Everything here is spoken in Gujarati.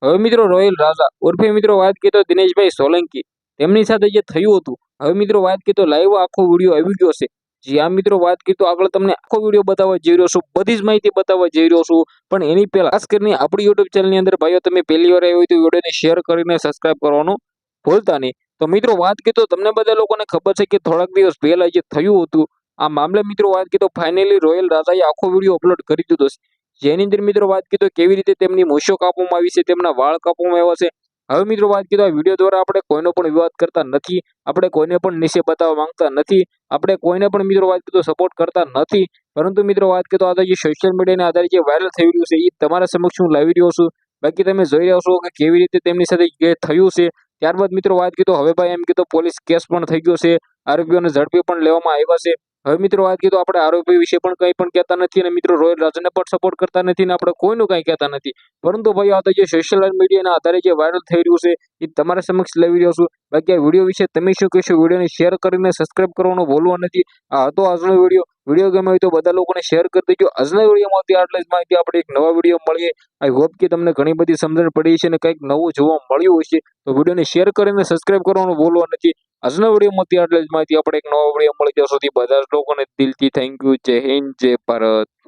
હવે મિત્રો રોયલ રાજા ઉર્ફે મિત્રો વાત કરીએ તો દિનેશભાઈ સોલંકી તેમની સાથે જે થયું હતું, હવે મિત્રો વાત કરીએ તો લાઈવ આખો વિડીયો આવી ગયો છે. જી આ મિત્રો વાત કરીએ તો આગળ તમને આખો વિડીયો બતાવવા જઈ રહ્યો છું, બધી જ માહિતી બતાવવા જઈ રહ્યો છું. પણ એની પહેલા ખાસ કરીને આપણી યુટ્યુબ ચેનલની અંદર ભાઈઓ તમે પહેલી વાર આવ્યો હોય તો વિડીયોને શેર કરીને સબસ્ક્રાઇબ કરવાનું ભૂલતા નહીં. તો મિત્રો વાત કરીએ તો તમને બધા લોકોને ખબર છે કે થોડાક દિવસ પહેલા જે થયું હતું આ મામલે મિત્રો વાત કરીએ તો ફાઇનલી રોયલ રાજાએ આખો વિડીયો અપલોડ કરી દીધો છે. જેની અંદર મિત્રો વાત કરીએ તો કેવી રીતે તેમની મૂછો કાપવામાં આવી છે, તેમના વાળ કાપવામાં આવ્યા છે. હવે મિત્રો વાત કરીએ તો આ વિડીયો દ્વારા આપણે કોઈનો પણ વિવાદ કરતા નથી, આપણે કોઈને પણ નીચે બતાવવા માંગતા નથી, આપણે કોઈને પણ મિત્રો વાત કરીએ તો સપોર્ટ કરતા નથી. પરંતુ મિત્રો વાત કરીએ તો આ જે સોશિયલ મીડિયાને આધારે જે વાયરલ થઈ રહ્યું છે એ તમારા સમક્ષ હું લાવી રહ્યો છું. બાકી તમે જોઈ રહ્યા છો કે કેવી રીતે તેમની સાથે જે થયું છે. ત્યારબાદ મિત્રો વાત કરીએ તો હવે ભાઈ એમ કીધું પોલીસ કેસ પણ થઈ ગયો છે, આરોપીઓને ઝડપી પણ લેવામાં આવ્યા છે. હવે મિત્રો વાત કરીએ તો આપણે આરોપી વિશે પણ કંઈ પણ કહેતા નથી અને મિત્રો રોયલ રાજાને પણ સપોર્ટ કરતા નથી અને આપણે કોઈનું કંઈ કહેતા નથી. પરંતુ ભાઈ આ તો જે સોશિયલ મીડિયાના આધારે જે વાયરલ થઈ રહ્યું છે એ તમારા સમક્ષ લાવી રહ્યો છું. બાકી આ વિડીયો વિશે તમે શું કહેશો? વિડીયોને શેર કરીને સબસ્ક્રાઇબ કરવાનું ભૂલવા નથી. આ હતો આજનો વિડીયો ગમે હોય તો બધા લોકોને શેર કરી દેજો. આજના વિડીયોમાં આટલી જ માહિતી, આપણે એક નવા વિડીયો મળીએ. આઈ હોપ કે તમને ઘણી બધી સમજણ પડી છે અને કંઈક નવું જોવા મળ્યું હશે. તો વિડીયોને શેર કરીને સબસ્ક્રાઇબ કરવાનું ભૂલવા નથી. આજના વિડીયોમાં આટલી જ માહિતી, આપણે એક નવા વિડીયો મળી. ત્યાં સુધી બધા જ લોકોને દિલથી થેન્ક યુ. જય હિન્દ, જય ભારત.